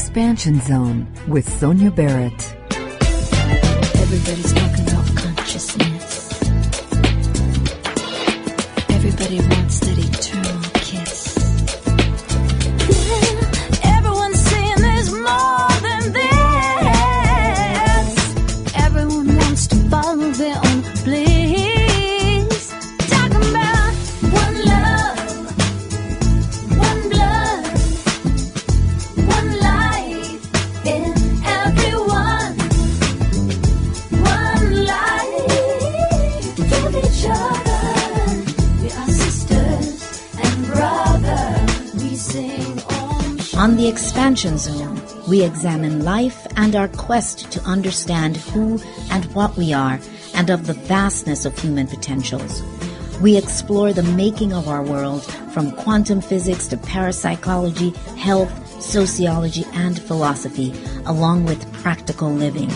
Expansion Zone with Sonia Barrett. Everybody's talking about consciousness. Everybody wants that eternal kiss. Yeah, everyone's saying there's more than this. Everyone wants to follow their own bliss. Talking about one love, one blood, one life in everyone. One life with each other. We are sisters and brothers. We sing Om Shanti. On the Expansion Zone, we examine life and our quest to understand who and what we are and of the vastness of human potentials. We explore the making of our world from quantum physics to parapsychology, health, sociology, and philosophy, along with practical living.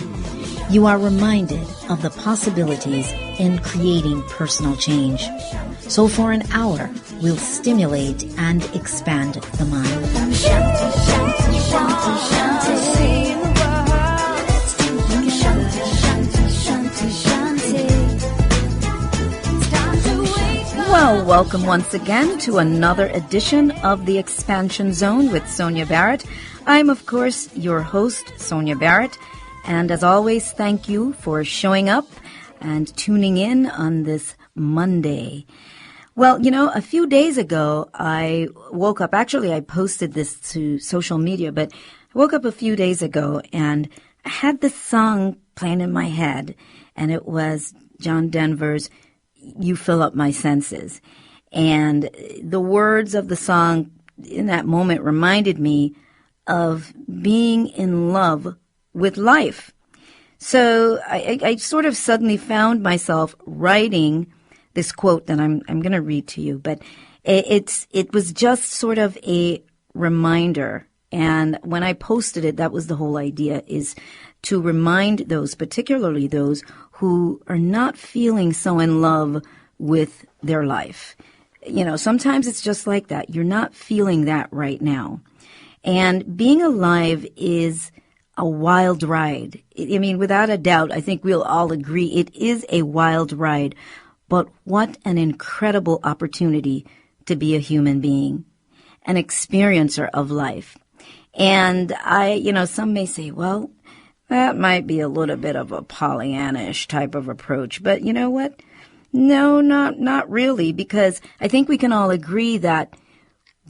You are reminded of the possibilities in creating personal change. So for an hour, we'll stimulate and expand the mind. Om Shanti, Shanti, Shanti, Shanti. Sing the world. Let's do it. Shanti, Shanti, Shanti, Shanti. It's time to wake up. Well, welcome once again to another edition of the Expansion Zone with Sonia Barrett. I'm, of course, your host, Sonia Barrett. And as always, thank you for showing up and tuning in on this Monday. Well, you know, a few days ago, I woke up. Actually, I posted this to social media, but I woke up a few days ago and I had this song playing in my head, and it was John Denver's You Fill Up My Senses. And the words of the song in that moment reminded me of being in love with life. So I sort of suddenly found myself writing this quote that I'm going to read to you, but it was just sort of a reminder. And when I posted it, that was the whole idea, is to remind those, particularly those who are not feeling so in love with their life. You know, sometimes it's just like that. You're not feeling that right now. And being alive is a wild ride. I mean, without a doubt, I think we'll all agree it is a wild ride. But what an incredible opportunity to be a human being, an experiencer of life. And some may say, well, that might be a little bit of a Pollyannish type of approach. But you know what? No, not really, because I think we can all agree that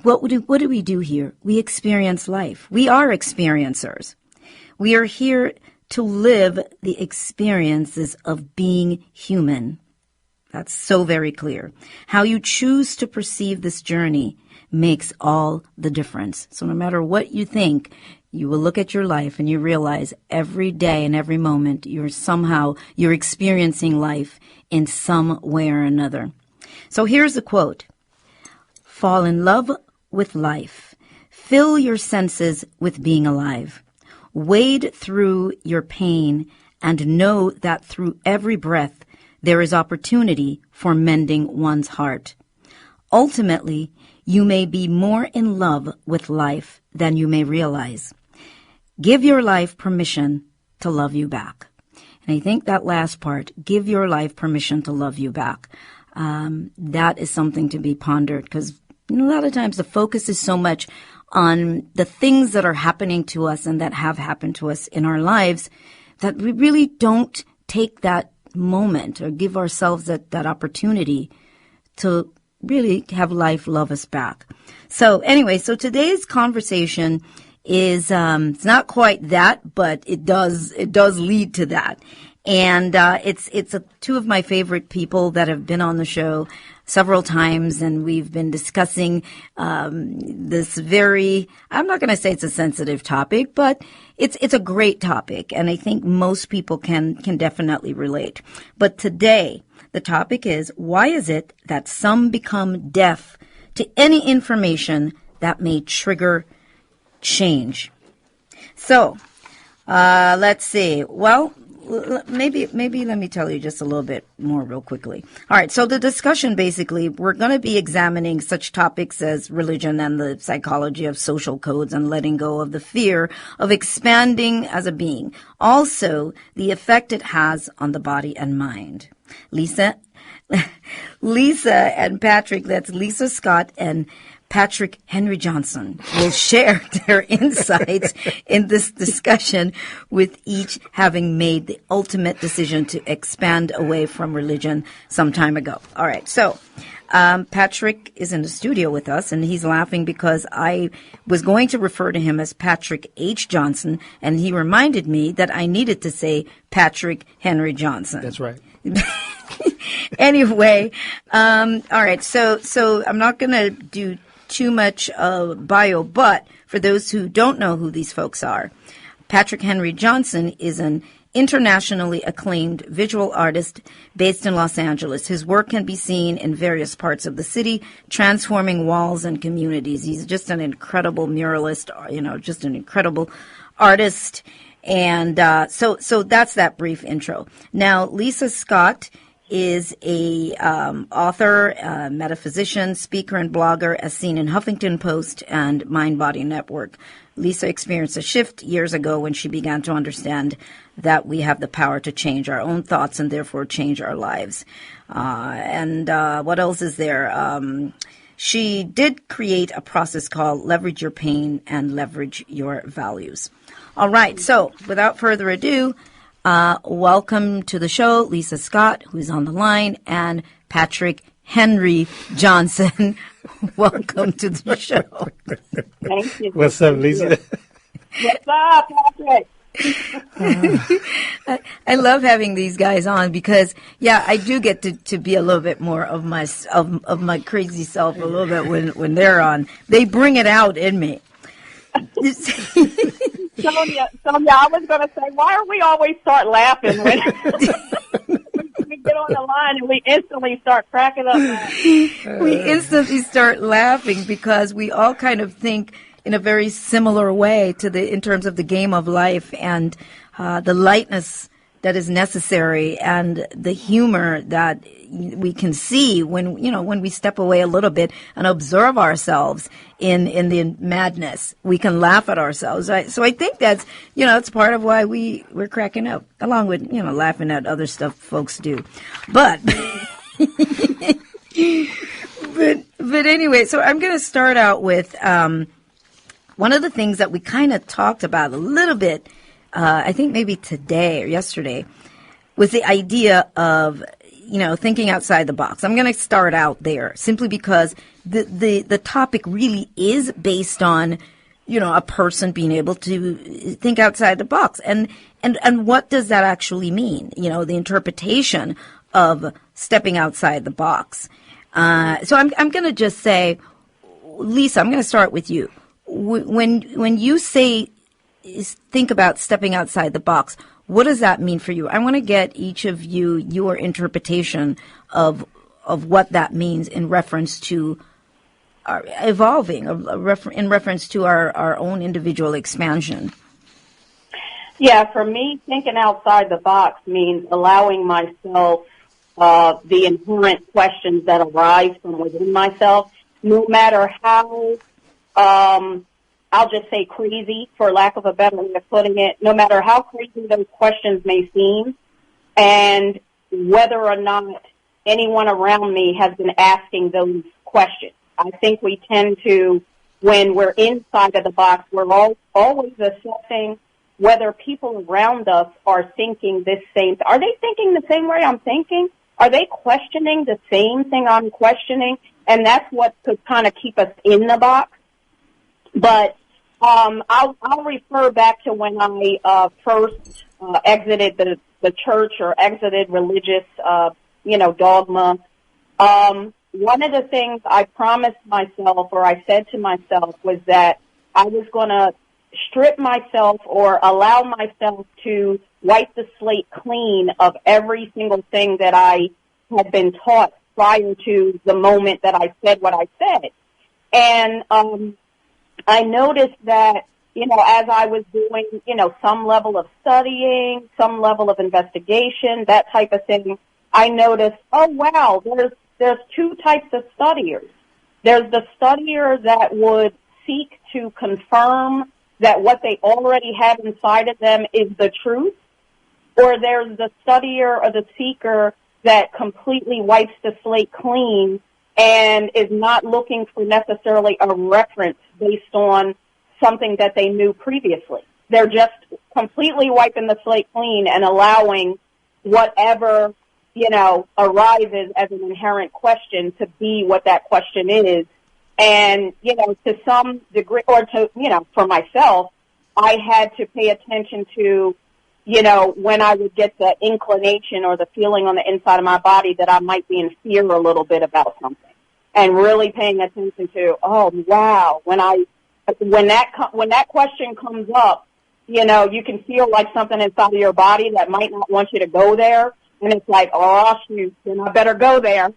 what do we do here? We experience life. We are experiencers. We are here to live the experiences of being human. That's so very clear. How you choose to perceive this journey makes all the difference. So no matter what you think, you will look at your life and you realize every day and every moment you're experiencing life in some way or another. So here's a quote. Fall in love with life. Fill your senses with being alive. Wade through your pain and know that through every breath there is opportunity for mending one's heart. Ultimately, you may be more in love with life than you may realize. Give your life permission to love you back. And I think that last part, give your life permission to love you back, that is something to be pondered, because a lot of times the focus is so much on the things that are happening to us and that have happened to us in our lives that we really don't take that moment or give ourselves that opportunity to really have life love us back. So anyway, so today's conversation is it's not quite that, but it does lead to that. And it's two of my favorite people that have been on the show several times, and we've been discussing this very, I'm not going to say it's a sensitive topic, but it's a great topic, and I think most people can definitely relate. But today, the topic is, why is it that some become deaf to any information that may trigger change? So, let's see. Well, maybe let me tell you just a little bit more real quickly. All right, so the discussion basically, we're going to be examining such topics as religion and the psychology of social codes and letting go of the fear of expanding as a being. Also, the effect it has on the body and mind. Lisa and Patrick, that's Lisa Scott and Patrick Henry Johnson, will share their insights in this discussion, with each having made the ultimate decision to expand away from religion some time ago. All right, so Patrick is in the studio with us, and he's laughing because I was going to refer to him as Patrick H. Johnson, and he reminded me that I needed to say Patrick Henry Johnson. That's right. Anyway, all right, so I'm not going to do too much bio, but for those who don't know who these folks are, Patrick Henry Johnson is an internationally acclaimed visual artist based in Los Angeles. His work can be seen in various parts of the city, transforming walls and communities. He's just an incredible muralist, just an incredible artist. And so that's that brief intro. Now, Lisa Scott is a author, metaphysician, speaker, and blogger, as seen in Huffington Post and Mind Body Network. Lisa experienced a shift years ago when she began to understand that we have the power to change our own thoughts and therefore change our lives. And what else is there? She did create a process called Leverage Your Pain and Leverage Your Values. All right, so without further ado, welcome to the show, Lisa Scott, who's on the line, and Patrick Henry Johnson. Welcome to the show. Thank you. What's up, Lisa? What's up, Patrick? I love having these guys on because, yeah, I do get to be a little bit more of my crazy self a little bit when they're on. They bring it out in me. Sonia, I was going to say, why do we always start laughing when we get on the line and we instantly start cracking up? We instantly start laughing because we all kind of think in a very similar way in terms of the game of life and the lightness that is necessary and the humor that we can see when we step away a little bit and observe ourselves in the madness. We can laugh at ourselves. Right? So I think that's, it's part of why we're cracking up, along with, laughing at other stuff folks do. But, but anyway, so I'm going to start out with, one of the things that we kind of talked about a little bit, I think maybe today or yesterday, was the idea of, thinking outside the box. I'm going to start out there simply because the topic really is based on, a person being able to think outside the box. And what does that actually mean? The interpretation of stepping outside the box. So I'm going to just say, Lisa, I'm going to start with you. When you say think about stepping outside the box, what does that mean for you? I want to get each of you your interpretation of what that means in reference to our evolving, in reference to our own individual expansion. Yeah, for me, thinking outside the box means allowing myself the inherent questions that arise from within myself, no matter how I'll just say crazy, for lack of a better way of putting it, no matter how crazy those questions may seem, and whether or not anyone around me has been asking those questions. I think we tend to, when we're inside of the box, we're always assessing whether people around us are thinking this same. Are they thinking the same way I'm thinking? Are they questioning the same thing I'm questioning? And that's what could kind of keep us in the box. But I'll refer back to when I first exited the church or exited religious, dogma. One of the things I promised myself, or I said to myself, was that I was going to strip myself or allow myself to wipe the slate clean of every single thing that I had been taught prior to the moment that I said what I said. And I noticed that as I was doing, some level of studying, some level of investigation, that type of thing, I noticed, oh wow, there's two types of studiers. There's the studier that would seek to confirm that what they already have inside of them is the truth, or there's the studier or the seeker that completely wipes the slate clean and is not looking for necessarily a reference based on something that they knew previously. They're just completely wiping the slate clean and allowing whatever, arises as an inherent question to be what that question is. And, to some degree, or to, for myself, I had to pay attention to, when I would get the inclination or the feeling on the inside of my body that I might be in fear a little bit about something. And really paying attention to, oh, wow, when that question comes up, you can feel like something inside of your body that might not want you to go there. And it's like, oh, shoot, then I better go there.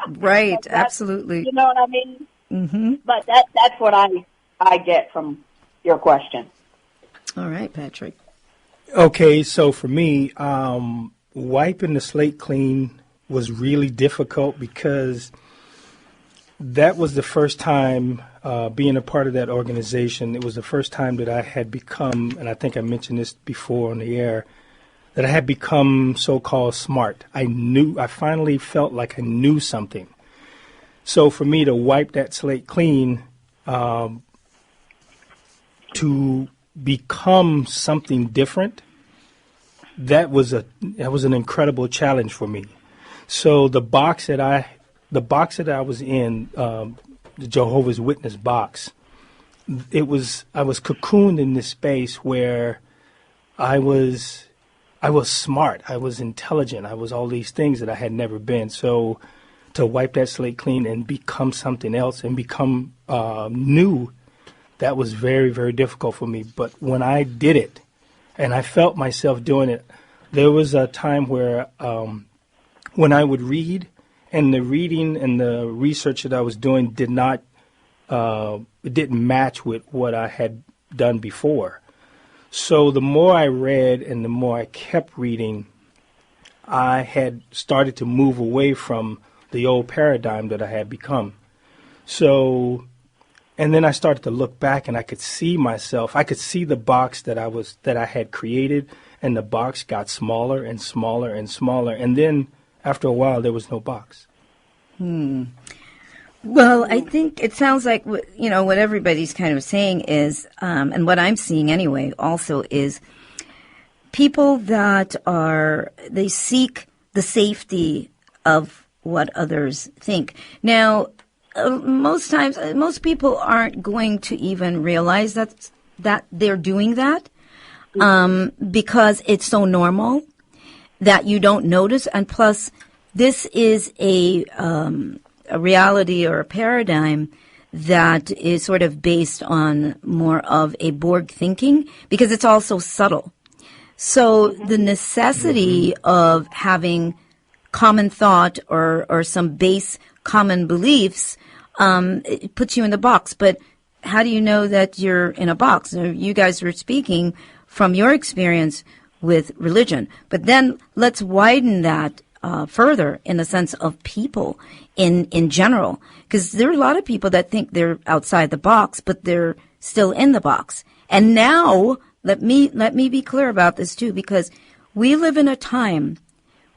Right, absolutely. You know what I mean? Mm-hmm. But that's what I get from your question. All right, Patrick. Okay, so for me, wiping the slate clean was really difficult because that was the first time being a part of that organization. It was the first time that I had become, and I think I mentioned this before on the air, that I had become so-called smart. I finally felt like I knew something. So for me to wipe that slate clean, to become something different, that was an incredible challenge for me. So the box that I was in, the Jehovah's Witness box, I was cocooned in this space where I was smart, I was intelligent, I was all these things that I had never been. So to wipe that slate clean and become something else and become new, that was very, very difficult for me. But when I did it, and I felt myself doing it, there was a time where when I would read, and the reading and the research that I was doing didn't match with what I had done before. So the more I read and the more I kept reading, I had started to move away from the old paradigm that I had become. So, and then I started to look back and I could see myself. I could see the box that I had created, and the box got smaller and smaller and smaller. And then after a while, there was no box. Well, I think it sounds like, what everybody's kind of saying is, and what I'm seeing anyway also is people that they seek the safety of what others think. Now, most times, most people aren't going to even realize that they're doing that because it's so normal that you don't notice. And plus, this is a reality or a paradigm that is sort of based on more of a Borg thinking because it's also subtle. So the necessity of having common thought or some base common beliefs, it puts you in the box. But how do you know that you're in a box? You guys were speaking from your experience with religion. But then let's widen that further in the sense of people in general. Because there are a lot of people that think they're outside the box, but they're still in the box. And now, let me be clear about this too, because we live in a time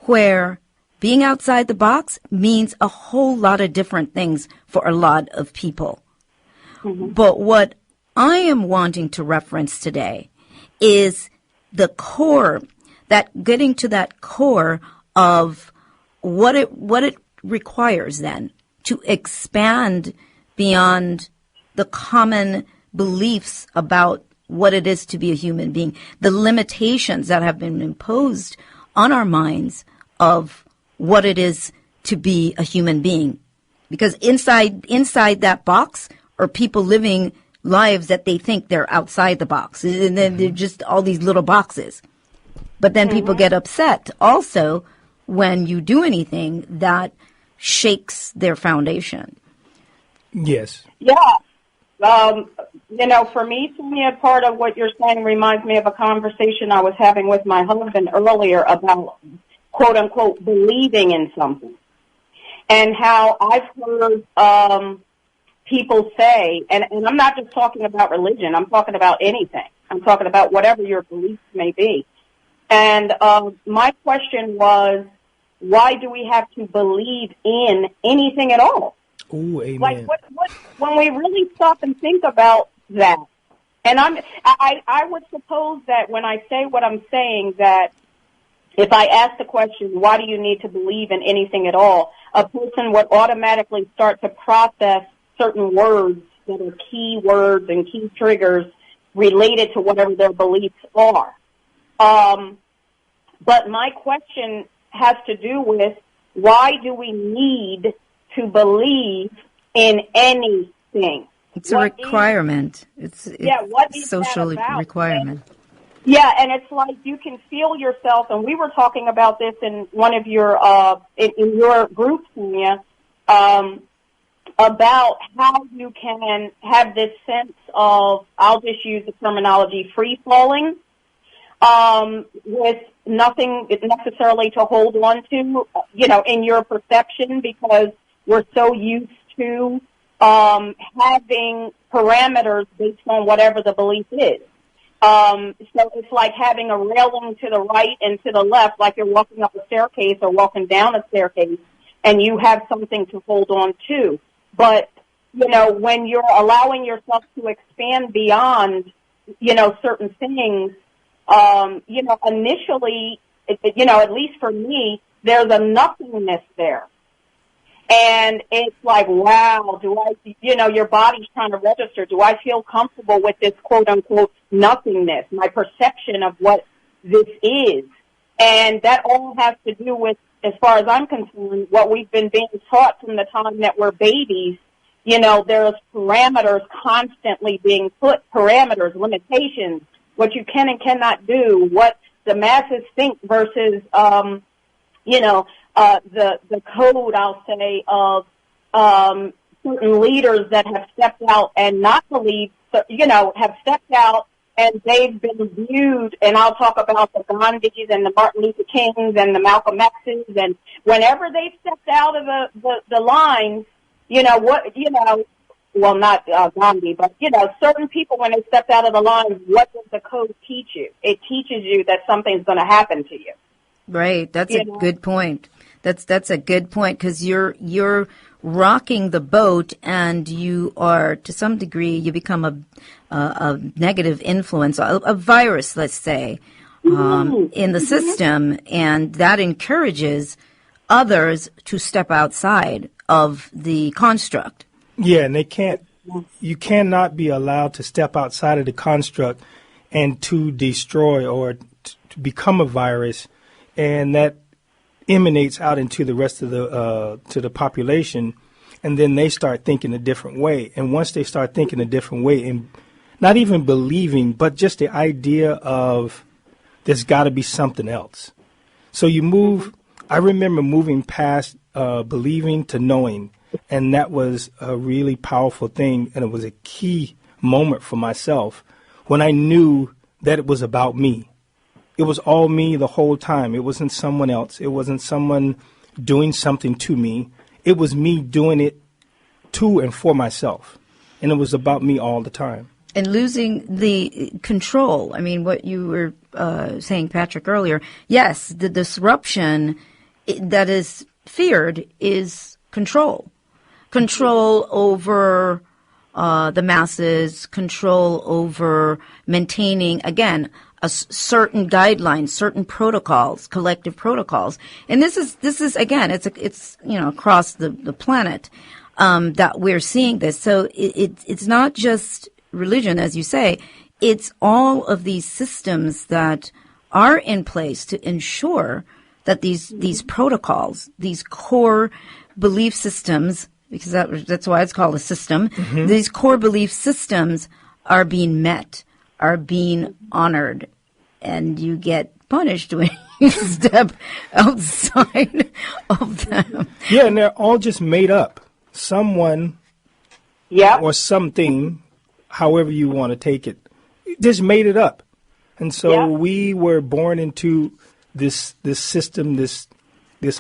where being outside the box means a whole lot of different things for a lot of people. But what I am wanting to reference today is the core, that getting to that core of what it requires then to expand beyond the common beliefs about what it is to be a human being, the limitations that have been imposed on our minds of what it is to be a human being. Because inside that box are people living lives that they think they're outside the box. And then they're just all these little boxes. But then people get upset also when you do anything that shakes their foundation. Yes. Yeah. For me, Sonia, part of what you're saying reminds me of a conversation I was having with my husband earlier about, quote unquote, believing in something. And how I've heard people say, and I'm not just talking about religion, I'm talking about anything. I'm talking about whatever your beliefs may be. And my question was, why do we have to believe in anything at all? Ooh, amen. Like, what, when we really stop and think about that, and I would suppose that when I say what I'm saying, that if I ask the question, why do you need to believe in anything at all, a person would automatically start to process certain words that are key words and key triggers related to whatever their beliefs are. But my question has to do with, why do we need to believe in anything? It's a requirement. It's what is social that about? requirement. And it's like you can feel yourself, and we were talking about this in one of your in your group, Sonia, about how you can have this sense of, I'll just use the terminology, free falling, with nothing necessarily to hold on to, in your perception, because we're so used to having parameters based on whatever the belief is. So it's like having a railing to the right and to the left, like you're walking up a staircase or walking down a staircase, and you have something to hold on to. But, when you're allowing yourself to expand beyond, certain things, initially, at least for me, there's a nothingness there. And it's like, wow, your body's trying to register. Do I feel comfortable with this quote unquote nothingness, my perception of what this is? And that all has to do with, as far as I'm concerned, what we've been being taught from the time that we're babies. There's parameters constantly being put, parameters, limitations, what you can and cannot do, what the masses think versus, the code, I'll say, of certain leaders that have stepped out and not believed, have stepped out and they've been viewed, and I'll talk about the Gandhis and the Martin Luther Kings and the Malcolm X's, and whenever they've stepped out of the lines, well, not Gandhi, but, certain people, when they stepped out of the lines, what does the code teach you? It teaches you that something's going to happen to you. Right. That's a good point. That's a good point, because you're rocking the boat, and you are, to some degree, you become a negative influence, a virus, let's say, in the system, and that encourages others to step outside of the construct. Yeah, and you cannot be allowed to step outside of the construct and to destroy or to become a virus, and that emanates out into the rest of to the population, and then they start thinking a different way. And once they start thinking a different way, and not even believing, but just the idea of there's got to be something else. So you move. I remember moving past believing to knowing, and that was a really powerful thing, and it was a key moment for myself when I knew that it was about me. It was all me the whole time. It wasn't someone else. It wasn't someone doing something to me. It was me doing it to and for myself. And it was about me all the time. And losing the control. I mean, what you were saying, Patrick, earlier. Yes, the disruption that is feared is control. Control over the masses, control over maintaining, again, certain guidelines, certain protocols, collective protocols. And this is again, it's across the planet that we're seeing this. So it's not just religion, as you say. It's all of these systems that are in place to ensure that these protocols, these core belief systems, because that's why it's called a system, these core belief systems are being met, are being honored, and you get punished when you step outside of them. Yeah, and they're all just made up. Someone or something however you want to take it, just made it up. And so Yeah. we were born into this system, this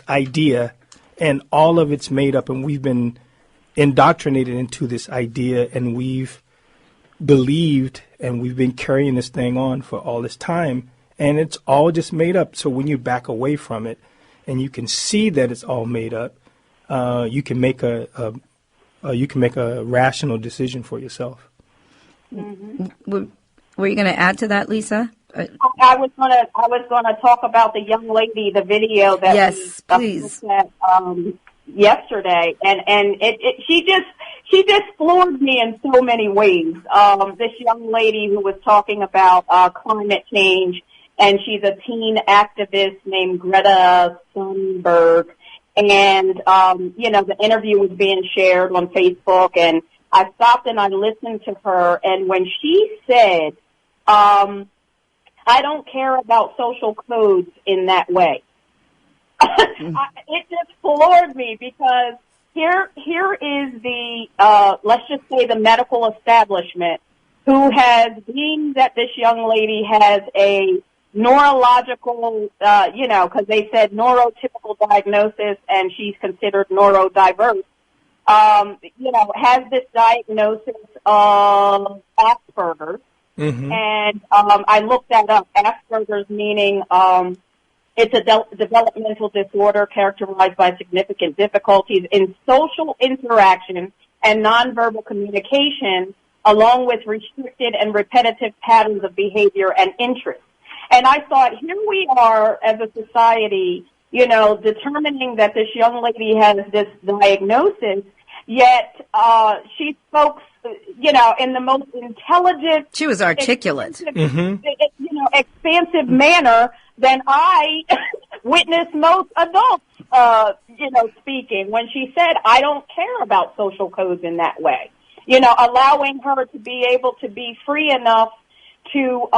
idea, and all of it's made up, and we've been indoctrinated into this idea, and we've believed, and we've been carrying this thing on for all this time, and it's all just made up. So when you back away from it, and you can see that it's all made up, you can make a rational decision for yourself. Were you going to add to that, Lisa? I was gonna talk about the young lady, the video that Yes, please. we looked at yesterday, and she just floored me in so many ways. This young lady who was talking about climate change, and she's a teen activist named Greta Thunberg, and the interview was being shared on Facebook, and I stopped and I listened to her, and when she said, I don't care about social codes in that way. It just floored me, because here is the, let's just say the medical establishment, who has deemed that this young lady has a neurological, because they said neurotypical diagnosis, and she's considered neurodiverse, has this diagnosis of Asperger's. Mm-hmm. And I looked that up. Asperger's meaning it's a developmental disorder characterized by significant difficulties in social interaction and nonverbal communication, along with restricted and repetitive patterns of behavior and interest. And I thought, here we are as a society, determining that this young lady has this diagnosis, yet she spoke, in the most intelligent, She was articulate. expansive manner than I witnessed most adults, speaking, when she said, I don't care about social codes in that way. Allowing her to be able to be free enough to,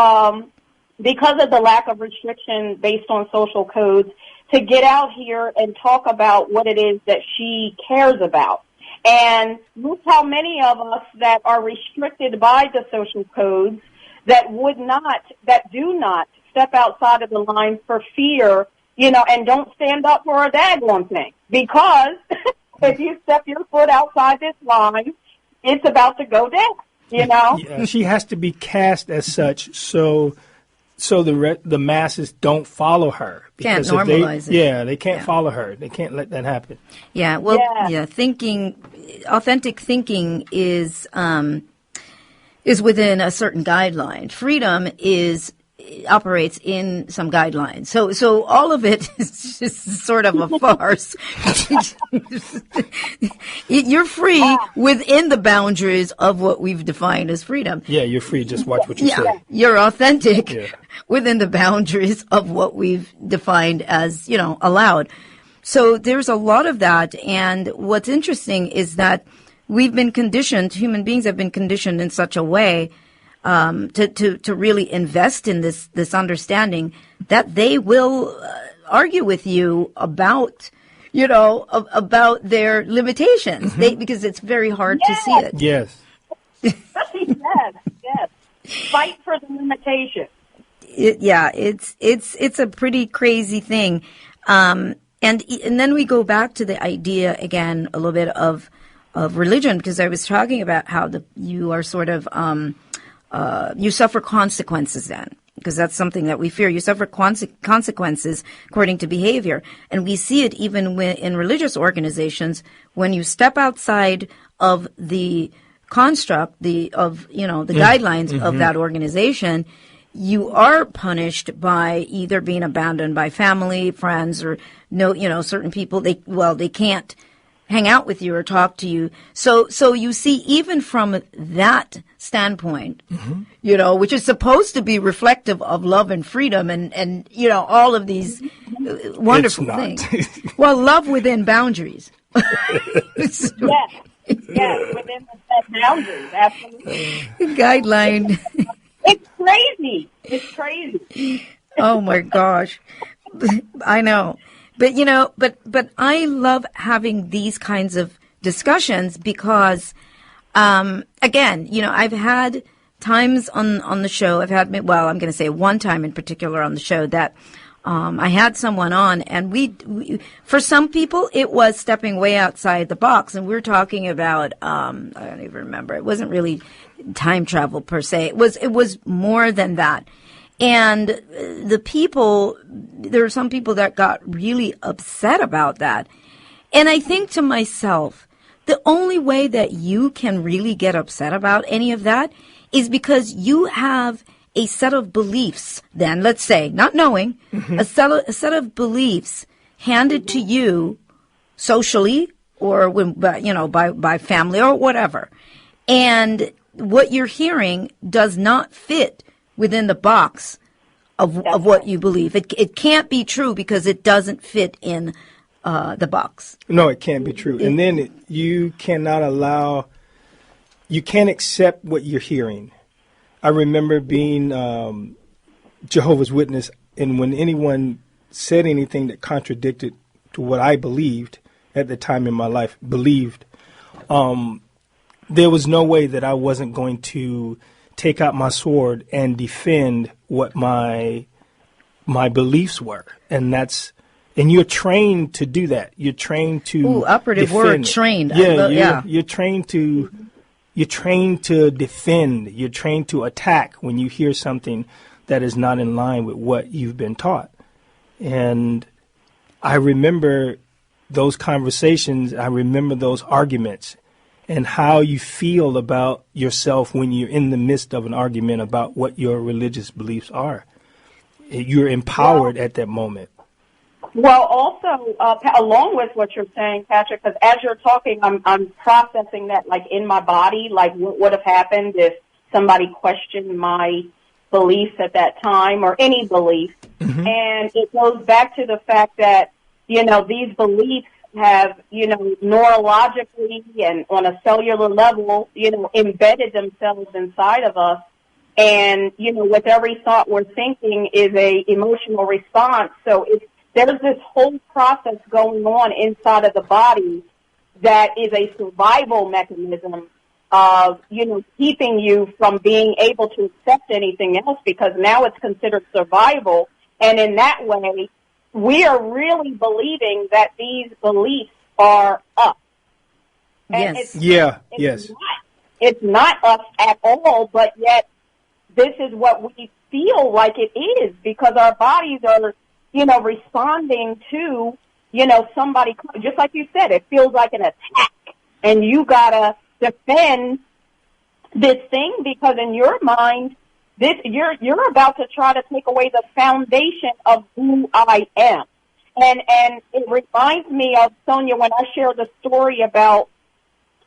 because of the lack of restriction based on social codes, to get out here and talk about what it is that she cares about. And look how many of us that are restricted by the social codes that do not step outside of the lines for fear, and don't stand up for a daggone thing. Because if you step your foot outside this line, it's about to go down, Yeah, she has to be cast as such, so the masses don't follow her. Can't Because normalize it. Yeah, they can't follow her. They can't let that happen. Yeah, well, Yeah. authentic thinking is within a certain guideline. Freedom operates in some guidelines. So all of it is just sort of a farce. You're free within the boundaries of what we've defined as freedom. Yeah, you're free. Just watch what you say. You're authentic Yeah. within the boundaries of what we've defined as, allowed. So there's a lot of that. And what's interesting is that we've been conditioned, human beings have been conditioned in such a way to really invest in this understanding that they will argue with you about their limitations, because it's very hard to see it. Yes. yes. Fight for the limitation. It's a pretty crazy thing. And then we go back to the idea again, a little bit of religion, because I was talking about how you are sort of, you suffer consequences then, because that's something that we fear. You suffer consequences according to behavior. And we see it even in religious organizations. When you step outside of the construct, the guidelines of that organization, you are punished by either being abandoned by family, friends, or certain people. They can't hang out with you or talk to you. So you see, even from that standpoint, which is supposed to be reflective of love and freedom and all of these wonderful things. Well, love within boundaries. Yes, within the boundaries, absolutely. Guideline. It's crazy. Oh my gosh. I know. But I love having these kinds of discussions because Again, I've had times on the show, I'm going to say one time in particular on the show that I had someone on, and we for some people it was stepping way outside the box, and we were talking about I don't even remember. It wasn't really time travel per se. It was more than that. And there are some people that got really upset about that. And I think to myself, the only way that you can really get upset about any of that is because you have a set of beliefs, then, let's say, not knowing, a set of beliefs handed to you socially or by family or whatever. And what you're hearing does not fit within the box of what you believe. It can't be true because it doesn't fit in the box. No, it can't be true. And then you can't accept what you're hearing. I remember being Jehovah's Witness, and when anyone said anything that contradicted to what I believed at the time in my life, there was no way that I wasn't going to take out my sword and defend what my beliefs were. And you're trained to do that. You're trained to operative word, trained. You're trained to defend. You're trained to attack when you hear something that is not in line with what you've been taught. And I remember those conversations. I remember those arguments and how you feel about yourself when you're in the midst of an argument about what your religious beliefs are. You're empowered at that moment. Well, also, along with what you're saying, Patrick, because as you're talking, I'm processing that, like, in my body, like, what would have happened if somebody questioned my beliefs at that time or any belief. Mm-hmm. And it goes back to the fact that, these beliefs have, neurologically and on a cellular level, embedded themselves inside of us. And, with every thought we're thinking is a emotional response. So there's this whole process going on inside of the body that is a survival mechanism of, keeping you from being able to accept anything else because now it's considered survival. And in that way, we are really believing that these beliefs are us. And yes. It's not us at all, but yet this is what we feel like it is because our bodies are, responding to, somebody, just like you said, it feels like an attack. And you gotta defend this thing because in your mind, you're about to try to take away the foundation of who I am. And it reminds me of, Sonia, when I shared the story about,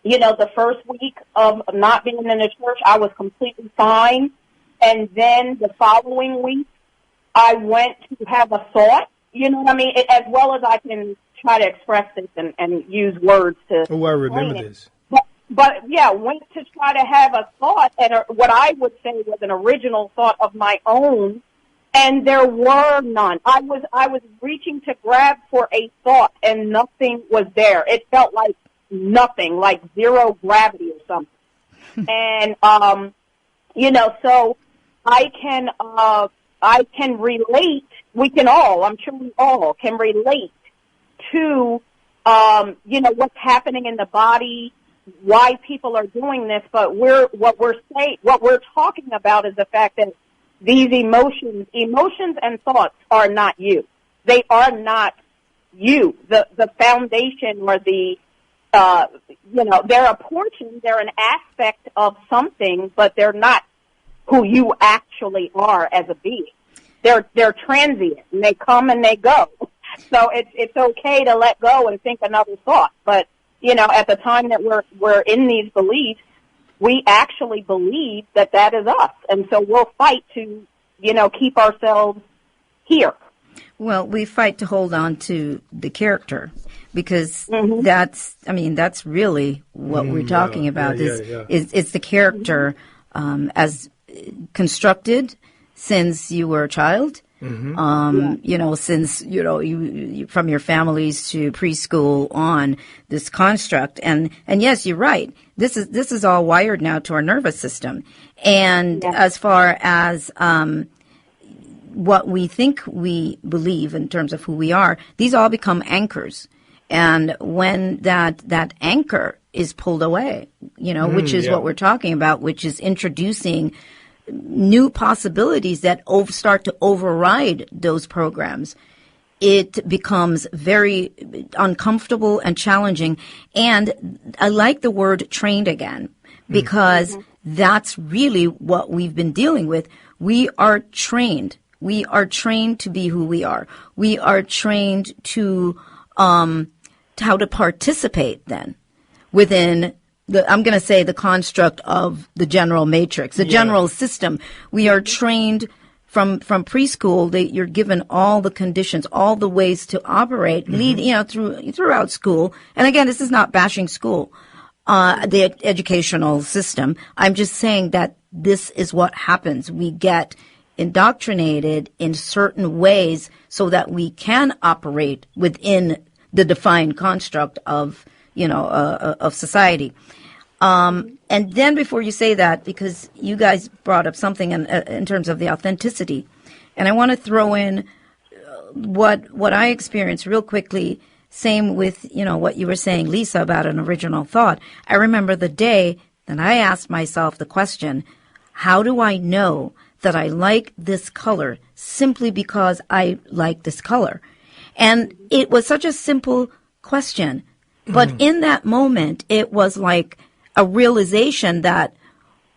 the first week of not being in the church, I was completely fine. And then the following week, I went to have a thought, you know what I mean, as well as I can try to express this and use words to. Oh, I remember this. But went to try to have a thought, and what I would say was an original thought of my own, and there were none. I was reaching to grab for a thought, and nothing was there. It felt like nothing, like zero gravity or something. And so I can relate. We can all. I'm sure we all can relate to what's happening in the body, why people are doing this, but what we're talking about is the fact that these emotions and thoughts are not you. They are not you. The foundation or they're a portion, they're an aspect of something, but they're not who you actually are as a being. They're transient and they come and they go. So it's okay to let go and think another thought, but at the time that we're in these beliefs, we actually believe that is us. And so we'll fight to, keep ourselves here. Well, we fight to hold on to the character because that's really what we're talking about is the character as constructed since you were a child Since, you from your families to preschool on, this construct. And yes, you're right. This is all wired now to our nervous system. And as far as what we think we believe in terms of who we are, these all become anchors. And when that anchor is pulled away, which is what we're talking about, which is introducing new possibilities that start to override those programs, it becomes very uncomfortable and challenging. And I like the word trained again, because that's really what we've been dealing with. We are trained. We are trained to be who we are. We are trained to how to participate then within I'm going to say the construct of the general matrix, the general system. We are trained from preschool. You're given all the conditions, all the ways to operate, throughout school. And again, this is not bashing school, the educational system. I'm just saying that this is what happens. We get indoctrinated in certain ways so that we can operate within the defined construct of society. And then before you say that, because you guys brought up something in terms of the authenticity, and I want to throw in what I experienced real quickly. Same with, what you were saying, Lisa, about an original thought. I remember the day that I asked myself the question, how do I know that I like this color simply because I like this color? And it was such a simple question. But in that moment, it was like a realization that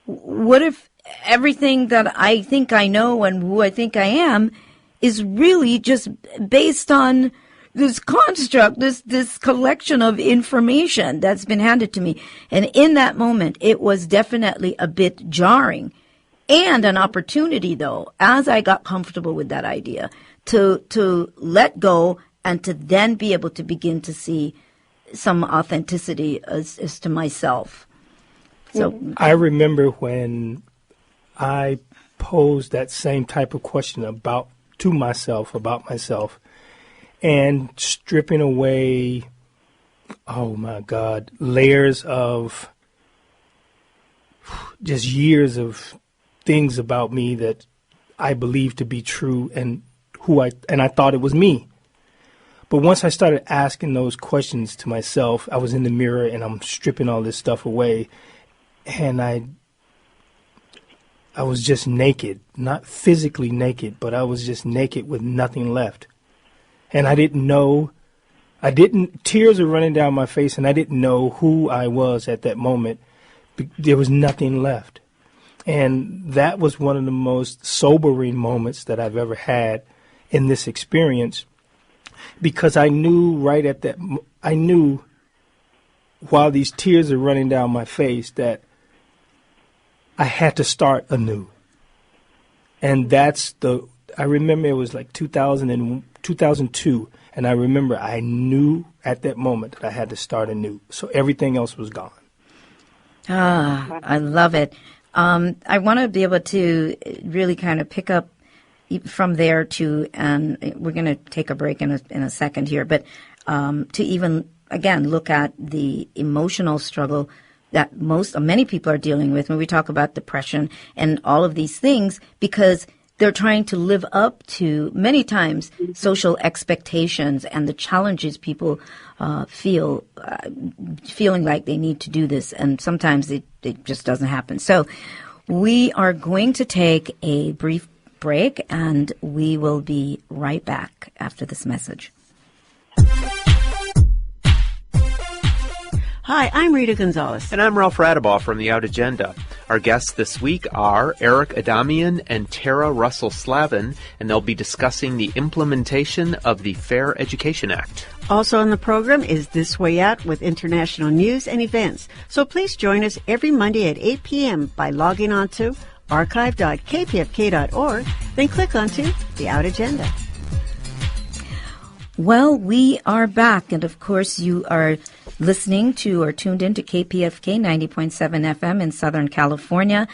what if everything that I think I know and who I think I am is really just based on this construct, this collection of information that's been handed to me. And in that moment, it was definitely a bit jarring and an opportunity, though, as I got comfortable with that idea, to let go and to then be able to begin to see some authenticity as to myself. So I remember when I posed that same type of question about myself, and stripping away, oh my God, layers of just years of things about me that I believed to be true and I thought it was me. But once I started asking those questions to myself, I was in the mirror and I'm stripping all this stuff away, and I was just naked, not physically naked, but I was just naked with nothing left. And I didn't know, tears were running down my face, and I didn't know who I was at that moment. There was nothing left. And that was one of the most sobering moments that I've ever had in this experience. Because I knew while these tears are running down my face that I had to start anew. And I remember it was like 2002. And I remember I knew at that moment that I had to start anew. So everything else was gone. I love it. I want to be able to really kind of pick up from there to, and we're going to take a break in a second here, but to even, again, look at the emotional struggle that many people are dealing with when we talk about depression and all of these things, because they're trying to live up to, many times, social expectations and the challenges people feeling like they need to do this, and sometimes it just doesn't happen. So we are going to take a brief break, and we will be right back after this message. Hi, I'm Rita Gonzalez. And I'm Ralph Radabaugh from The Out Agenda. Our guests this week are Eric Adamian and Tara Russell-Slavin, and they'll be discussing the implementation of the Fair Education Act. Also on the program is This Way Out with international news and events. So please join us every Monday at 8 p.m. by logging on to archive.kpfk.org, then click onto The Out Agenda. Well, we are back, and of course you are listening to or tuned in to KPFK 90.7 FM in Southern California,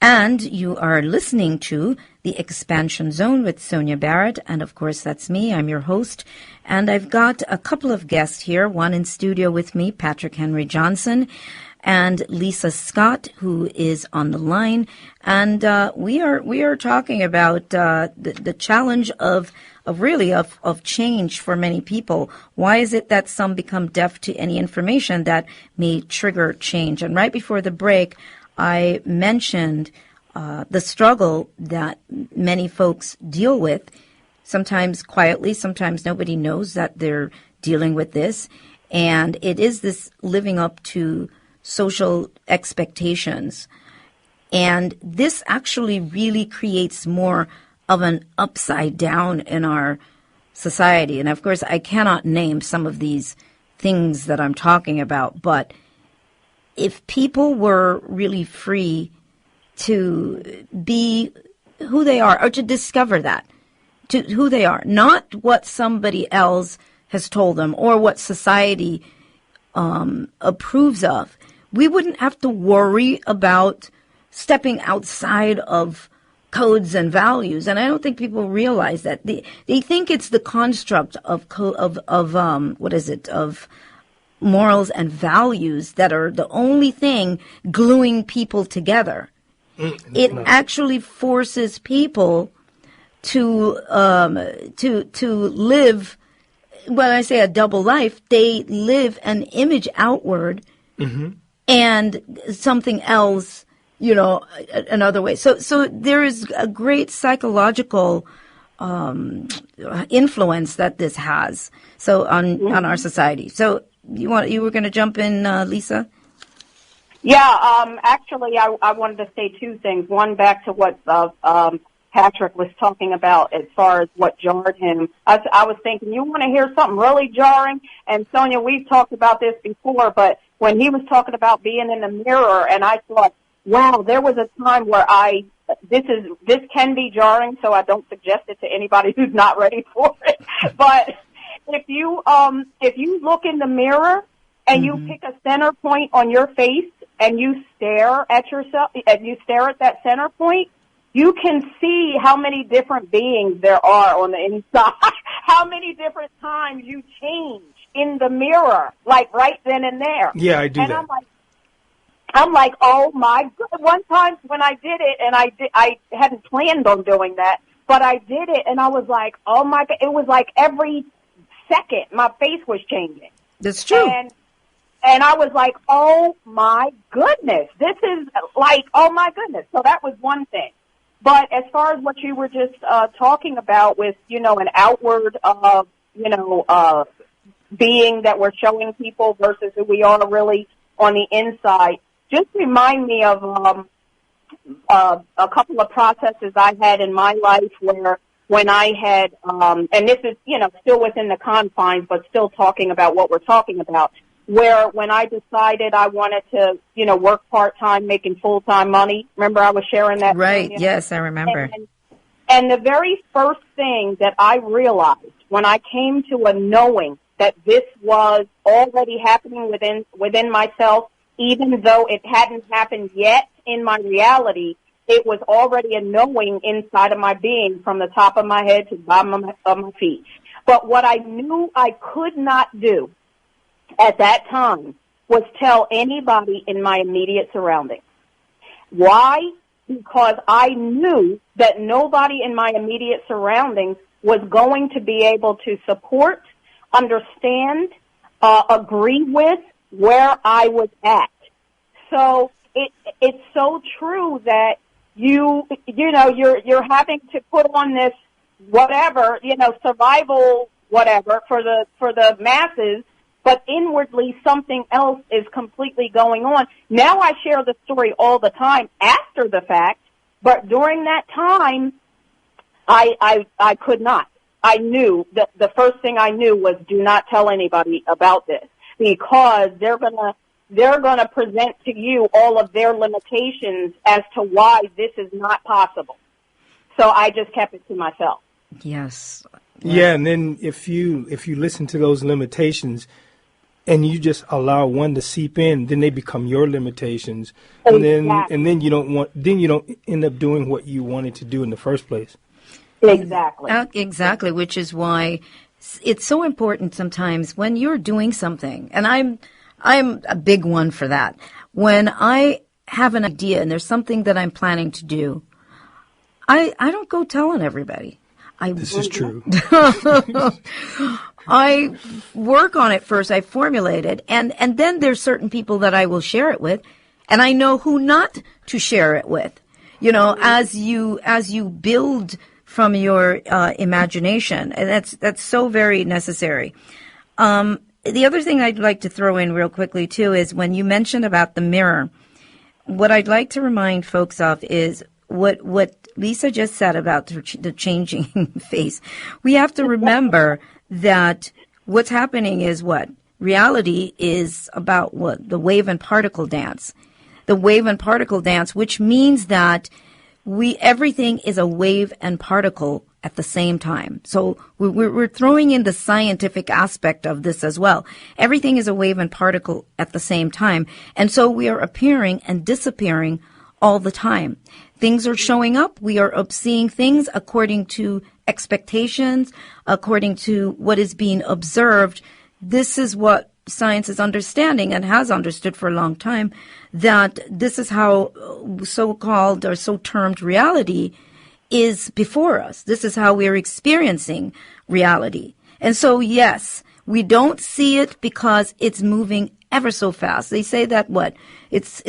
and you are listening to The Expansion Zone with Sonia Barrett. And of course, that's me. I'm your host. And I've got a couple of guests here, one in studio with me, Patrick Henry Johnson, and Lisa Scott, who is on the line. And we are talking about the challenge of change for many people. Why is it that some become deaf to any information that may trigger change? And right before the break, I mentioned the struggle that many folks deal with, sometimes quietly, sometimes nobody knows that they're dealing with this. And it is this living up to social expectations. And this actually really creates more of an upside down in our society. And of course, I cannot name some of these things that I'm talking about, but if people were really free to be who they are, or to discover that, to who they are, not what somebody else has told them or what society approves of, we wouldn't have to worry about stepping outside of codes and values. And I don't think people realize that. They think it's the construct of morals and values that are the only thing gluing people together. It actually forces people to live, when I say a double life, they live an image outward and something else, another way. So there is a great psychological influence that this has on our society. So you were going to jump in, Lisa? Yeah, actually, I wanted to say two things. One, back to what Patrick was talking about as far as what jarred him. I was thinking, you want to hear something really jarring? And Sonia, we've talked about this before, but when he was talking about being in the mirror, and I thought, wow, there was a time where this can be jarring, so I don't suggest it to anybody who's not ready for it. But if you look in the mirror and you pick a center point on your face and you stare at yourself, and you stare at that center point, you can see how many different beings there are on the inside, how many different times you change in the mirror, like right then and there. Yeah, I do and that. I'm like, oh my God. One time when I did it, and I hadn't planned on doing that, but I did it, and I was like, oh my God. It was like every second my face was changing. That's true. And I was like, oh my goodness, this is like, oh my goodness. So that was one thing. But as far as what you were just talking about with, an outward, being that we're showing people versus who we are really on the inside, just remind me of a couple of processes I had in my life where when I had, and this is, still within the confines, but still talking about what we're talking about, where when I decided I wanted to, work part-time, making full-time money. Remember I was sharing that? Right, yes, I remember. And the very first thing that I realized when I came to a knowing that this was already happening within myself, even though it hadn't happened yet in my reality, it was already a knowing inside of my being from the top of my head to the bottom of my feet. But what I knew I could not do at that time was tell anybody in my immediate surroundings. Why? Because I knew that nobody in my immediate surroundings was going to be able to support, understand, agree with where I was at. So it's so true that you're having to put on this whatever, survival whatever for the masses, but inwardly something else is completely going on. Now I share the story all the time after the fact, but during that time, I could not. I knew that the first thing I knew was do not tell anybody about this, because they're gonna present to you all of their limitations as to why this is not possible. So I just kept it to myself. Yes. Yeah, and then if you listen to those limitations, and you just allow one to seep in, then they become your limitations, and then you don't end up doing what you wanted to do in the first place. Exactly. Exactly, which is why it's so important sometimes when you're doing something, and I'm a big one for that. When I have an idea and there's something that I'm planning to do, I don't go telling everybody. This is true. I work on it first. I formulate it, and then there's certain people that I will share it with, and I know who not to share it with. You know, as you build from your imagination, and that's so very necessary. The other thing I'd like to throw in real quickly too is when you mentioned about the mirror. What I'd like to remind folks of is what Lisa just said about the changing face. We have to remember that what's happening is what? Reality is about what? The wave and particle dance. The wave and particle dance, which means that everything is a wave and particle at the same time. So we're throwing in the scientific aspect of this as well. Everything is a wave and particle at the same time. And so we are appearing and disappearing all the time. Things are showing up. We are seeing things according to expectations, according to what is being observed. This is what science is understanding and has understood for a long time, that this is how so-called or so-termed reality is before us. This is how we're experiencing reality. And so, yes, we don't see it because it's moving ever so fast. They say that it's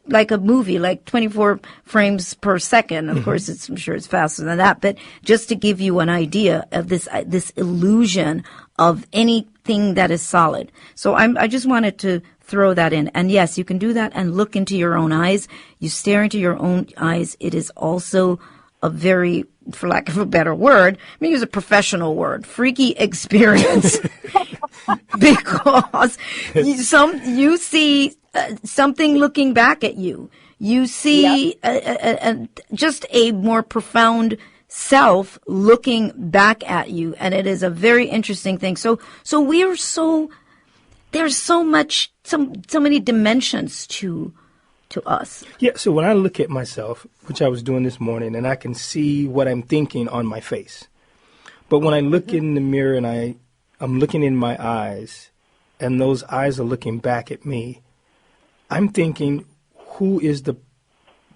like a movie, like 24 frames per second. Of course, I'm sure it's faster than that, but just to give you an idea of this illusion of anything that is solid. So I just wanted to throw that in. And yes, you can do that and look into your own eyes. You stare into your own eyes. It is also a very, for lack of a better word, let me use a professional word, freaky experience. Because you see something looking back at you. You see just a more profound self looking back at you, and it is a very interesting thing. So there's so many dimensions to us. Yeah, so when I look at myself, which I was doing this morning, and I can see what I'm thinking on my face. But when I look in the mirror and I'm looking in my eyes, and those eyes are looking back at me, I'm thinking, who is the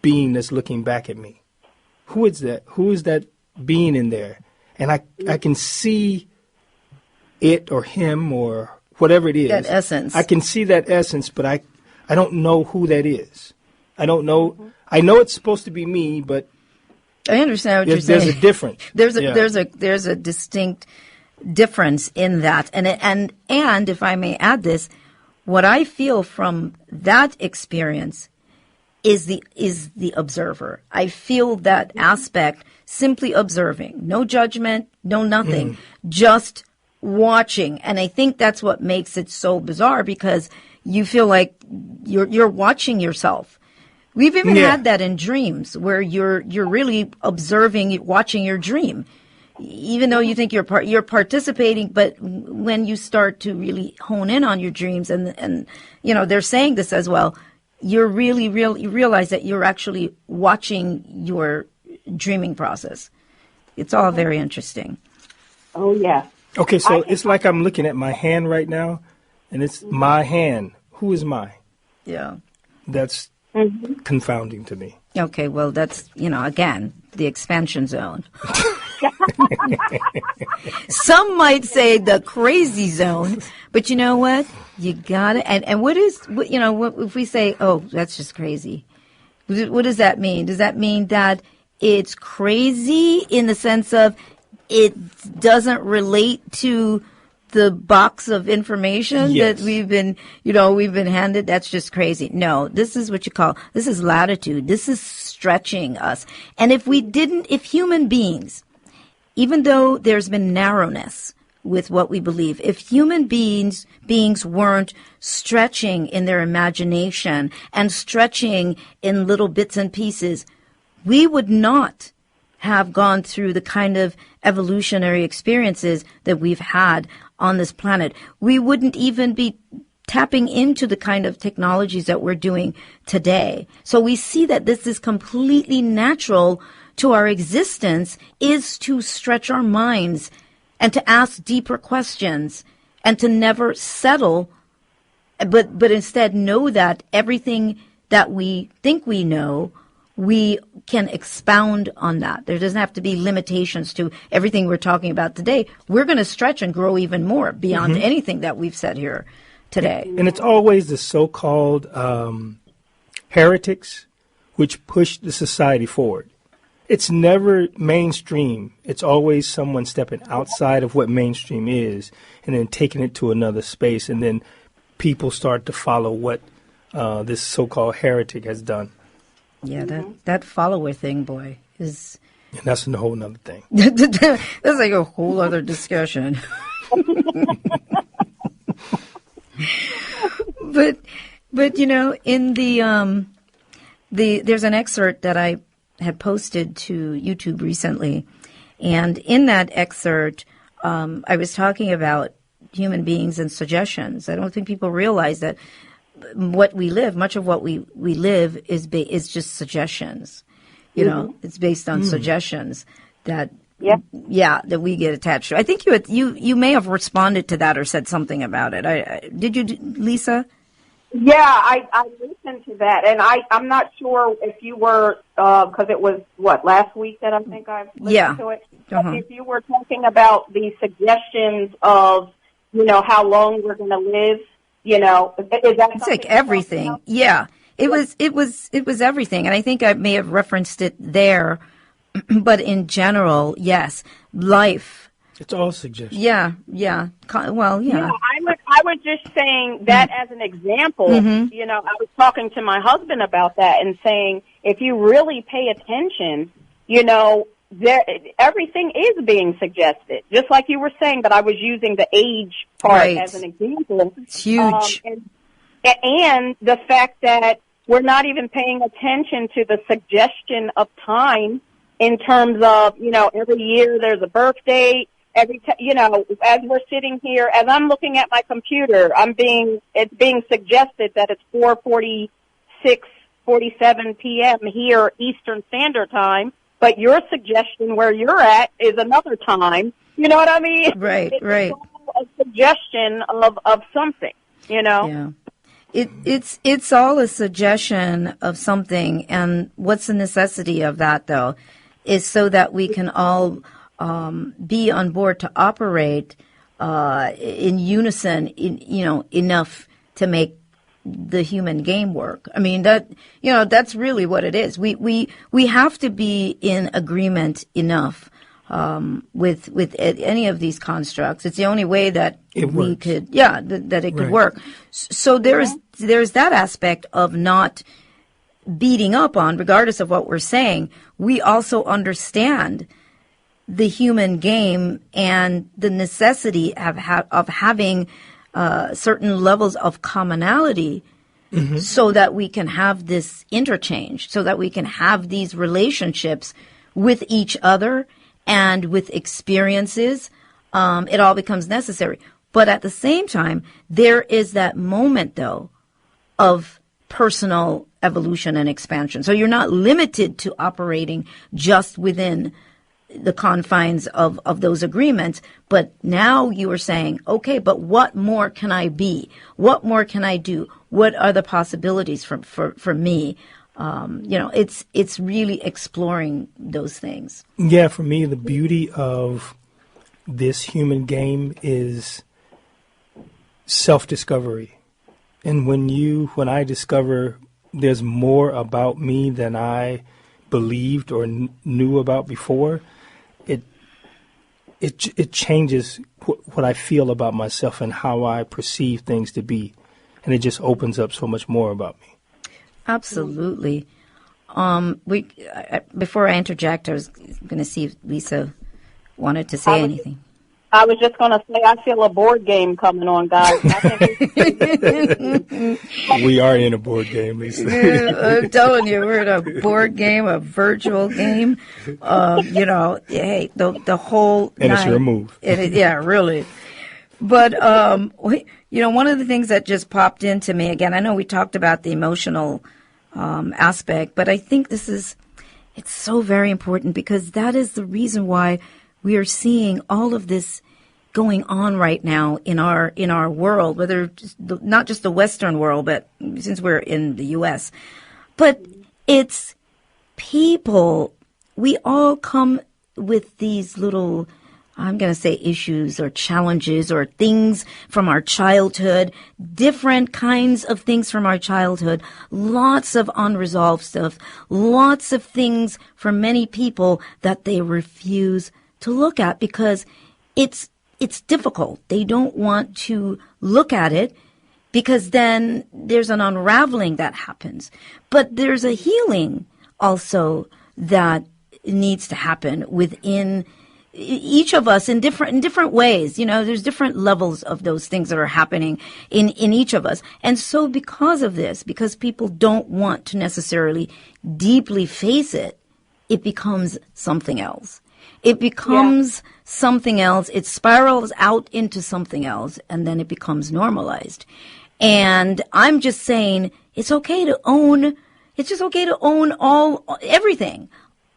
being that's looking back at me? Who is that? Who is that being in there? And I can see it or him or whatever it is. That essence. I can see that essence, but I don't know who that is. I don't know. I know it's supposed to be me, but I understand what you're saying. There's a difference. There's a distinct difference in that. And if I may add this, what I feel from that experience is the observer. I feel that aspect, simply observing, no judgment, no nothing, just watching. And I think that's what makes it so bizarre, because you feel like you're watching yourself. We've even had that in dreams, where you're really observing, watching your dream, even though you think you're participating. But when you start to really hone in on your dreams, and you know they're saying this as well, you realize that you're actually watching your dreaming process. It's all very interesting. Oh yeah. Okay, so it's like I'm looking at my hand right now, and it's my hand. Who is my? Yeah. That's confounding to me. Okay, well, that's, again, the expansion zone. Some might say the crazy zone, but you know what? You got it. And what if we say, oh, that's just crazy? What does that mean? Does that mean that it's crazy in the sense of it doesn't relate to the box of information that we've been handed? That's just crazy. No, this is what this is latitude. This is stretching us. And if human beings, even though there's been narrowness with what we believe, if human beings weren't stretching in their imagination and stretching in little bits and pieces, we would not have gone through the kind of evolutionary experiences that we've had on this planet. We wouldn't even be tapping into the kind of technologies that we're doing today. So we see that this is completely natural to our existence, is to stretch our minds and to ask deeper questions and to never settle, but instead know that everything that we think we know, we can expound on that. There doesn't have to be limitations to everything we're talking about today. We're going to stretch and grow even more beyond anything that we've said here today. And it's always the so-called heretics which push the society forward. It's never mainstream. It's always someone stepping outside of what mainstream is and then taking it to another space, and then people start to follow what this so-called heretic has done. Yeah, that follower thing, boy, is... And that's a whole nother thing. That's like a whole other discussion. But you know, in the there's an excerpt that I had posted to YouTube recently, and in that excerpt, I was talking about human beings and suggestions. I don't think people realize that what we live, much of what we live is just suggestions. You know, it's based on suggestions that that we get attached to. I think you may have responded to that or said something about it. Did you, Lisa? Yeah, I listened to that, and I'm not sure if you were, because it was, last week that I think I listened to it? If you were talking about the suggestions of, how long we're going to live, is that it's like everything. Yeah, it was everything, and I think I may have referenced it there, but in general, yes, life. It's all suggestions. Yeah. Well, yeah. I was just saying that as an example. I was talking to my husband about that and saying, if you really pay attention, everything is being suggested. Just like you were saying, but I was using the age part as an example. It's huge. And the fact that we're not even paying attention to the suggestion of time in terms of, every year there's a birth date. As we're sitting here, as I'm looking at my computer, it's being suggested that it's 4:47 p.m. here Eastern Standard Time, but your suggestion where you're at is another time. You know what I mean? Right. It's all a suggestion of something. Yeah. It's all a suggestion of something, and what's the necessity of that though, is so that we can all be on board to operate in unison, enough to make the human game work. I mean, that's really what it is. We have to be in agreement enough with any of these constructs. It's the only way that we could, that it could work. So there's that aspect of not beating up on, regardless of what we're saying. We also understand the human game and the necessity of having certain levels of commonality so that we can have this interchange, so that we can have these relationships with each other and with experiences. It all becomes necessary. But at the same time, there is that moment, though, of personal evolution and expansion. So you're not limited to operating just within the confines of those agreements, but now you are saying, okay, but what more can I be? What more can I do? What are the possibilities for me? It's really exploring those things. Yeah, for me, the beauty of this human game is self-discovery. And when I discover there's more about me than I believed or knew about before, it changes what I feel about myself and how I perceive things to be. And it just opens up so much more about me. Absolutely. Before I interject, I was going to see if Lisa wanted to say anything. I was just going to say, I feel a board game coming on, guys. We are in a board game, Lisa. I'm telling you, we're in a board game, a virtual game. Hey, the whole and night. It's your move. Yeah, really. But, one of the things that just popped into me, again, I know we talked about the emotional aspect, but I think it's so very important because that is the reason why we are seeing all of this going on right now in our world, whether not just the Western world, but since we're in the U.S., but it's people. We all come with these little, I'm going to say, issues or challenges or things from our childhood, different kinds of things from our childhood, lots of unresolved stuff, lots of things for many people that they refuse to look at because it's difficult. They don't want to look at it because then there's an unraveling that happens. But there's a healing also that needs to happen within each of us in different ways. There's different levels of those things that are happening in each of us. And so because of this, because people don't want to necessarily deeply face it, it becomes something else. It becomes something else. It spirals out into something else, and then it becomes normalized. And I'm just saying it's okay to own. It's just okay to own everything,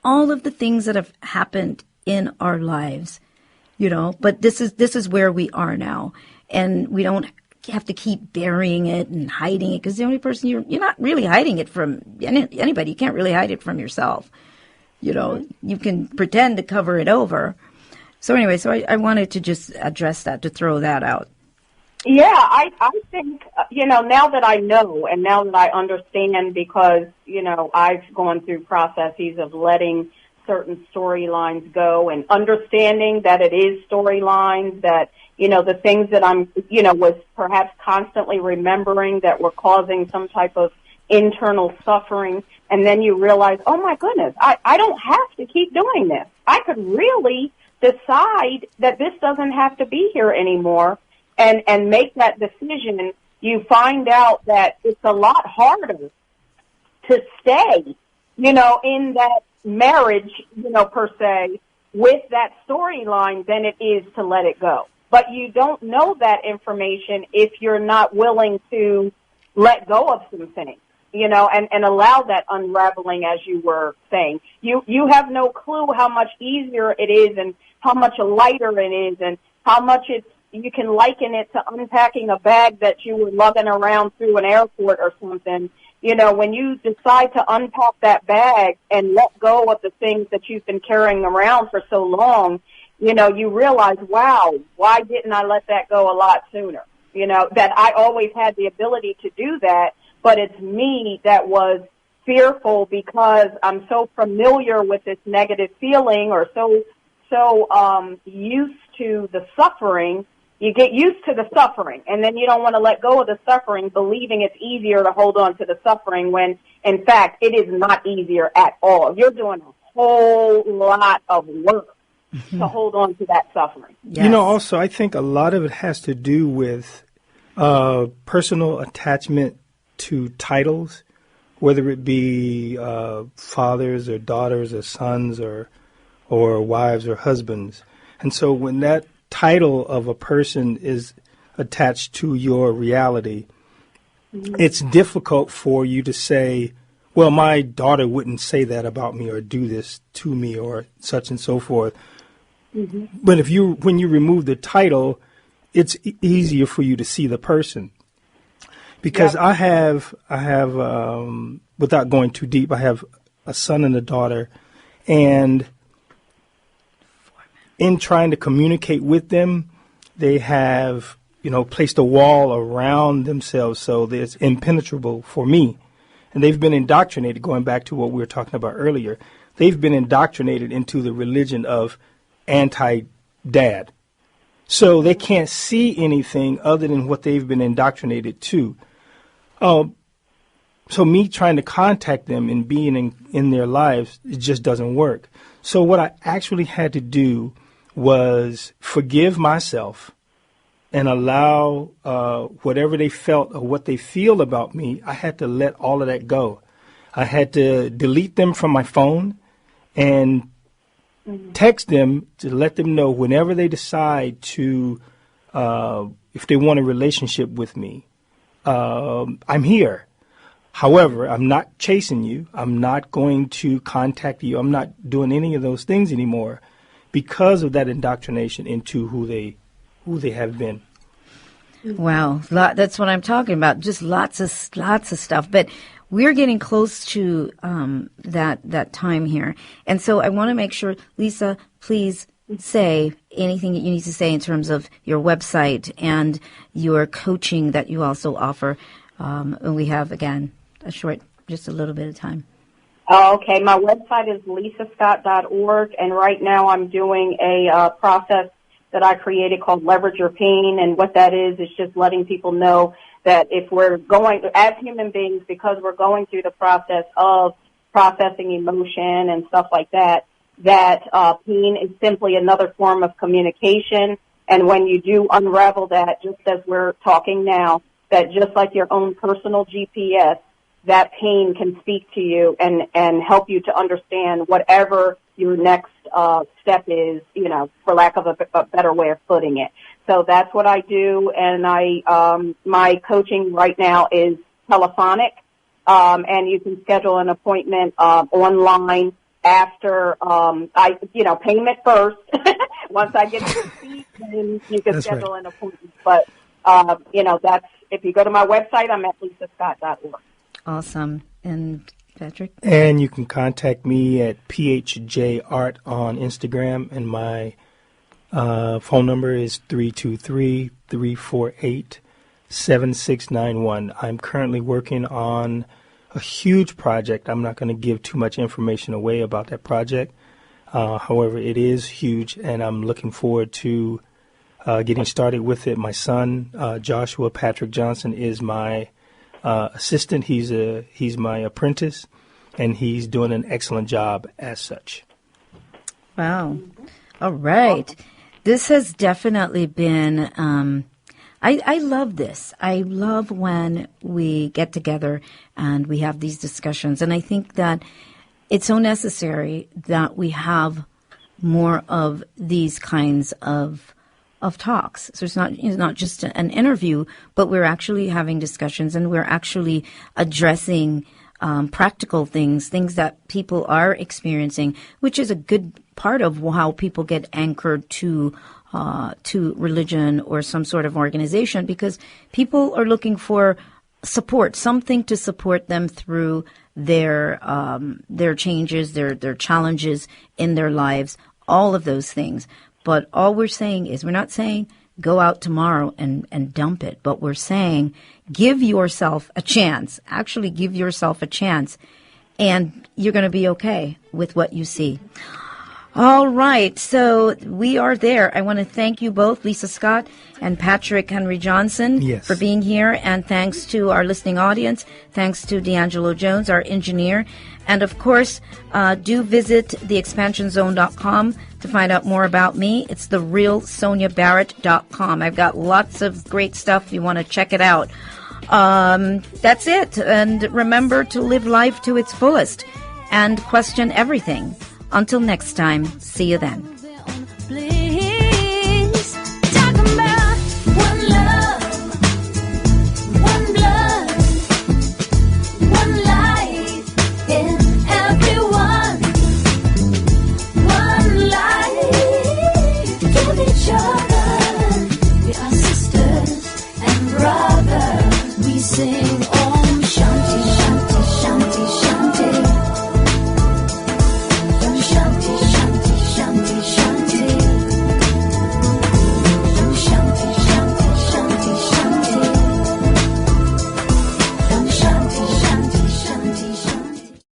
all of the things that have happened in our lives, But this is where we are now, and we don't have to keep burying it and hiding it because the only person you're not really hiding it from anybody. You can't really hide it from yourself. You can pretend to cover it over. So anyway, I wanted to just address that, to throw that out. Yeah, I think, now that I know and now that I understand because, I've gone through processes of letting certain storylines go and understanding that it is storylines, that, the things that I'm, was perhaps constantly remembering that were causing some type of internal suffering. And then you realize, oh my goodness, I don't have to keep doing this. I could really decide that this doesn't have to be here anymore and make that decision. You find out that it's a lot harder to stay, in that marriage, per se, with that storyline than it is to let it go. But you don't know that information if you're not willing to let go of some things, and allow that unraveling, as you were saying. You have no clue how much easier it is and how much lighter it is and how much you can liken it to unpacking a bag that you were lugging around through an airport or something. When you decide to unpack that bag and let go of the things that you've been carrying around for so long, you realize, wow, why didn't I let that go a lot sooner? That I always had the ability to do that, but it's me that was fearful because I'm so familiar with this negative feeling or so used to the suffering. You get used to the suffering, and then you don't want to let go of the suffering, believing it's easier to hold on to the suffering when, in fact, it is not easier at all. You're doing a whole lot of work to hold on to that suffering. Yes. Also, I think a lot of it has to do with personal attachment to titles, whether it be fathers or daughters or sons or wives or husbands. And so when that title of a person is attached to your reality, it's difficult for you to say, well, my daughter wouldn't say that about me or do this to me or such and so forth. But when you remove the title, it's easier for you to see the person. Because I have without going too deep, I have a son and a daughter, and in trying to communicate with them, they have, placed a wall around themselves so that it's impenetrable for me. And they've been indoctrinated, going back to what we were talking about earlier, they've been indoctrinated into the religion of anti-dad. So they can't see anything other than what they've been indoctrinated to. So me trying to contact them and being in their lives, it just doesn't work. So what I actually had to do was forgive myself and allow whatever they felt or what they feel about me, I had to let all of that go. I had to delete them from my phone and text them to let them know whenever they decide to if they want a relationship with me, I'm here. However, I'm not chasing you. I'm not going to contact you. I'm not doing any of those things anymore because of that indoctrination into who they have been. Wow, that's what I'm talking about. Just lots of stuff. But we're getting close to that time here, and so I want to make sure, Lisa, please say anything that you need to say in terms of your website and your coaching that you also offer. And we have again just a little bit of time. Okay, my website is lisascott.org, and right now I'm doing a process that I created called Leverage Your Pain, and what that is just letting people know that if we're going, as human beings, because we're going through the process of processing emotion and stuff like that, that pain is simply another form of communication, and when you do unravel that, just as we're talking now, that just like your own personal GPS, that pain can speak to you and help you to understand whatever your next step is, for lack of a better way of putting it. So that's what I do, and my coaching right now is telephonic, and you can schedule an appointment online after payment first. Once I get to the seat, then you can schedule an appointment. But that's, if you go to my website, I'm at lisascott.org. Awesome. And Patrick? And you can contact me at PHJArt on Instagram, and my phone number is 323-348-7691. I'm currently working on a huge project. I'm not going to give too much information away about that project. However, it is huge, and I'm looking forward to getting started with it. My son, Joshua Patrick Johnson, is my assistant. He's my apprentice, and he's doing an excellent job as such. Wow. All right. This has definitely been, I love this. I love when we get together and we have these discussions. And I think that it's so necessary that we have more of these kinds of talks. So it's not just an interview, but we're actually having discussions, and we're actually addressing practical things that people are experiencing, which is a good part of how people get anchored to religion or some sort of organization, because people are looking for support, something to support them through their changes, their challenges in their lives, all of those things. But all we're saying is, we're not saying go out tomorrow and dump it, but we're saying give yourself a chance. Actually give yourself a chance, and you're going to be okay with what you see. All right, so we are there. I want to thank you both, Lisa Scott and Patrick Henry Johnson, for being here, and thanks to our listening audience. Thanks to D'Angelo Jones, our engineer. And, of course, do visit theexpansionzone.com to find out more about me. It's therealsoniabarrett.com. I've got lots of great stuff. You want to check it out. That's it. And remember to live life to its fullest and question everything. Until next time, see you then.